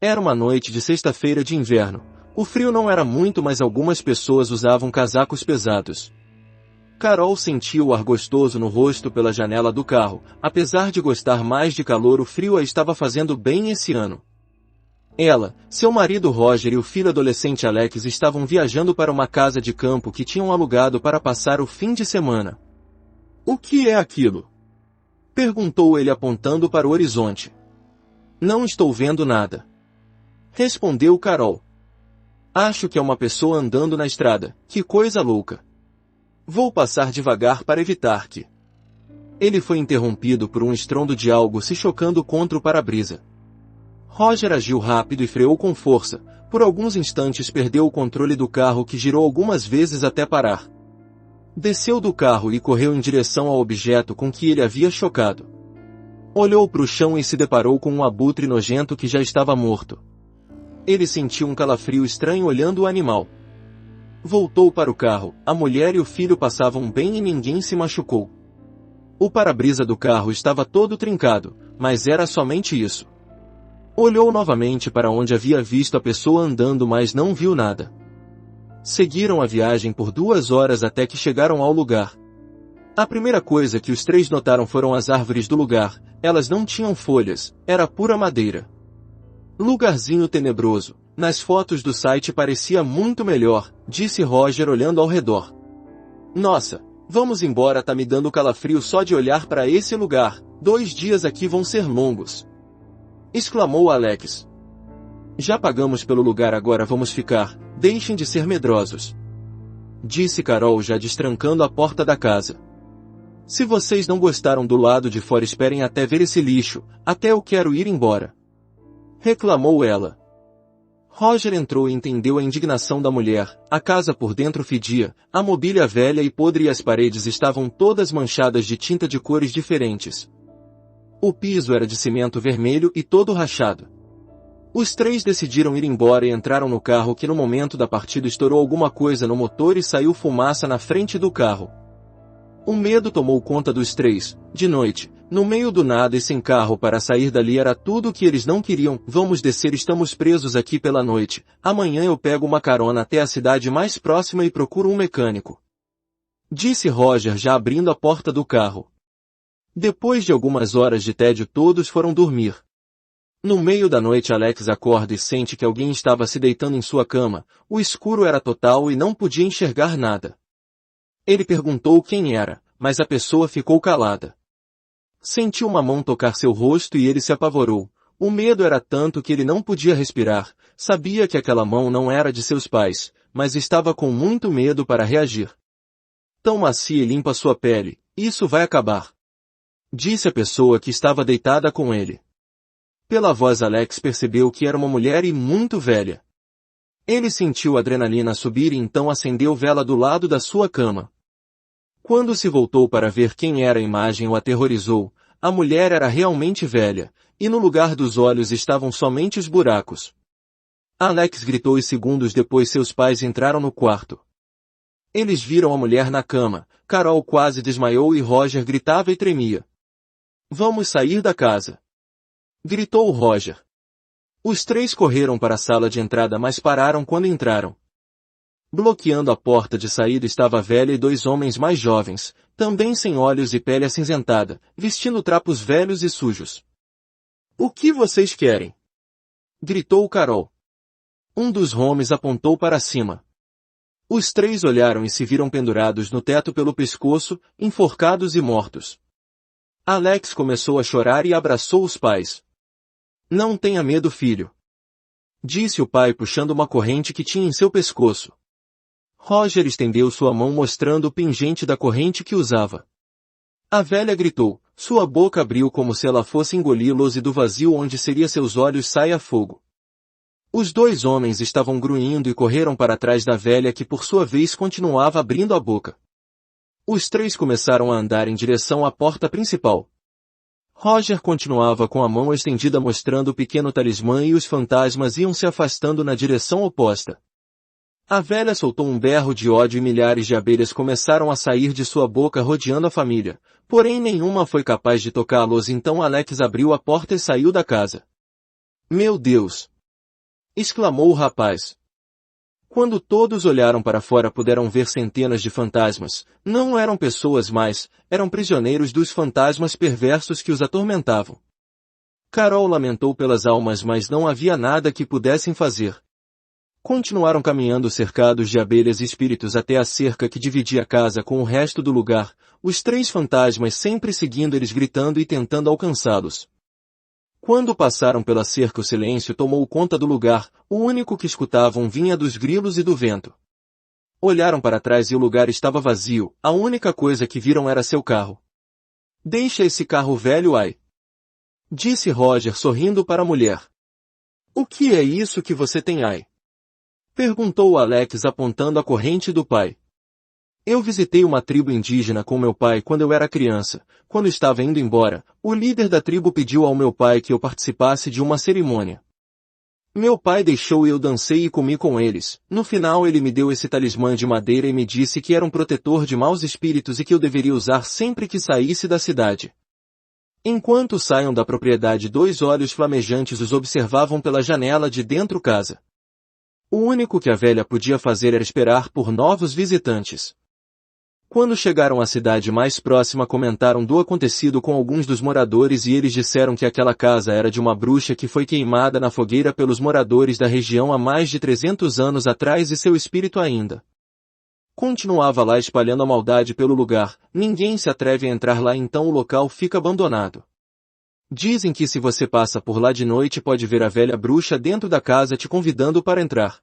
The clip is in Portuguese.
Era uma noite de sexta-feira de inverno. O frio não era muito, mas algumas pessoas usavam casacos pesados. Carol sentia o ar gostoso no rosto pela janela do carro. Apesar de gostar mais de calor, o frio a estava fazendo bem esse ano. Ela, seu marido Roger e o filho adolescente Alex estavam viajando para uma casa de campo que tinham alugado para passar o fim de semana. "O que é aquilo?" perguntou ele apontando para o horizonte. "Não estou vendo nada", respondeu Carol. "Acho que é uma pessoa andando na estrada. Que coisa louca. Vou passar devagar para evitar que..." Ele foi interrompido por um estrondo de algo se chocando contra o para-brisa. Roger agiu rápido e freou com força. Por alguns instantes perdeu o controle do carro, que girou algumas vezes até parar. Desceu do carro e correu em direção ao objeto com que ele havia chocado. Olhou para o chão e se deparou com um abutre nojento que já estava morto. Ele sentiu um calafrio estranho olhando o animal. Voltou para o carro. A mulher e o filho passavam bem e ninguém se machucou. O para-brisa do carro estava todo trincado, mas era somente isso. Olhou novamente para onde havia visto a pessoa andando, mas não viu nada. Seguiram a viagem por 2 horas até que chegaram ao lugar. A primeira coisa que os 3 notaram foram as árvores do lugar. Elas não tinham folhas, era pura madeira. "Lugarzinho tenebroso. Nas fotos do site parecia muito melhor", disse Roger olhando ao redor. "Nossa, vamos embora, tá me dando calafrio só de olhar para esse lugar. 2 dias aqui vão ser longos", exclamou Alex. "Já pagamos pelo lugar, agora vamos ficar. Deixem de ser medrosos", disse Carol, já destrancando a porta da casa. "Se vocês não gostaram do lado de fora, esperem até ver esse lixo. Até eu quero ir embora", reclamou ela. Roger entrou e entendeu a indignação da mulher. A casa por dentro fedia, a mobília velha e podre e as paredes estavam todas manchadas de tinta de cores diferentes. O piso era de cimento vermelho e todo rachado. Os 3 decidiram ir embora e entraram no carro, que no momento da partida estourou alguma coisa no motor e saiu fumaça na frente do carro. O medo tomou conta dos 3. De noite, no meio do nada e sem carro para sair dali, era tudo o que eles não queriam. "Vamos descer, estamos presos aqui pela noite. Amanhã eu pego uma carona até a cidade mais próxima e procuro um mecânico", disse Roger, já abrindo a porta do carro. Depois de algumas horas de tédio, todos foram dormir. No meio da noite, Alex acorda e sente que alguém estava se deitando em sua cama. O escuro era total e não podia enxergar nada. Ele perguntou quem era, mas a pessoa ficou calada. Sentiu uma mão tocar seu rosto e ele se apavorou. O medo era tanto que ele não podia respirar. Sabia que aquela mão não era de seus pais, mas estava com muito medo para reagir. "Tão macia e limpa sua pele, isso vai acabar", disse a pessoa que estava deitada com ele. Pela voz, Alex percebeu que era uma mulher e muito velha. Ele sentiu a adrenalina subir e então acendeu vela do lado da sua cama. Quando se voltou para ver quem era, a imagem o aterrorizou. A mulher era realmente velha, e no lugar dos olhos estavam somente os buracos. Alex gritou e segundos depois seus pais entraram no quarto. Eles viram a mulher na cama. Carol quase desmaiou e Roger gritava e tremia. "Vamos sair da casa", gritou Roger. Os 3 correram para a sala de entrada, mas pararam quando entraram. Bloqueando a porta de saída estava a velha e 2 homens mais jovens, também sem olhos e pele acinzentada, vestindo trapos velhos e sujos. "O que vocês querem?", gritou Carol. Um dos homens apontou para cima. Os 3 olharam e se viram pendurados no teto pelo pescoço, enforcados e mortos. Alex começou a chorar e abraçou os pais. "Não tenha medo, filho", disse o pai, puxando uma corrente que tinha em seu pescoço. Roger estendeu sua mão mostrando o pingente da corrente que usava. A velha gritou. Sua boca abriu como se ela fosse engoli-los e do vazio onde seria seus olhos saia fogo. Os 2 homens estavam grunhindo e correram para trás da velha, que por sua vez continuava abrindo a boca. Os 3 começaram a andar em direção à porta principal. Roger continuava com a mão estendida mostrando o pequeno talismã e os fantasmas iam se afastando na direção oposta. A velha soltou um berro de ódio e milhares de abelhas começaram a sair de sua boca rodeando a família, porém nenhuma foi capaz de tocá-los. Então Alex abriu a porta e saiu da casa. "Meu Deus!" exclamou o rapaz. Quando todos olharam para fora puderam ver centenas de fantasmas. Não eram pessoas mais, eram prisioneiros dos fantasmas perversos que os atormentavam. Carol lamentou pelas almas, mas não havia nada que pudessem fazer. Continuaram caminhando cercados de abelhas e espíritos até a cerca que dividia a casa com o resto do lugar, os 3 fantasmas sempre seguindo eles, gritando e tentando alcançá-los. Quando passaram pela cerca, o silêncio tomou conta do lugar, o único que escutavam vinha dos grilos e do vento. Olharam para trás e o lugar estava vazio, a única coisa que viram era seu carro. "Deixa esse carro velho aí", disse Roger sorrindo para a mulher. "O que é isso que você tem aí?" perguntou Alex apontando a corrente do pai. "Eu visitei uma tribo indígena com meu pai quando eu era criança. Quando estava indo embora, o líder da tribo pediu ao meu pai que eu participasse de uma cerimônia. Meu pai deixou e eu dancei e comi com eles. No final ele me deu esse talismã de madeira e me disse que era um protetor de maus espíritos e que eu deveria usar sempre que saísse da cidade." Enquanto saiam da propriedade, 2 olhos flamejantes os observavam pela janela de dentro casa. O único que a velha podia fazer era esperar por novos visitantes. Quando chegaram à cidade mais próxima, comentaram do acontecido com alguns dos moradores e eles disseram que aquela casa era de uma bruxa que foi queimada na fogueira pelos moradores da região há mais de 300 anos atrás e seu espírito ainda continuava lá espalhando a maldade pelo lugar. Ninguém se atreve a entrar lá, então o local fica abandonado. Dizem que se você passa por lá de noite pode ver a velha bruxa dentro da casa te convidando para entrar.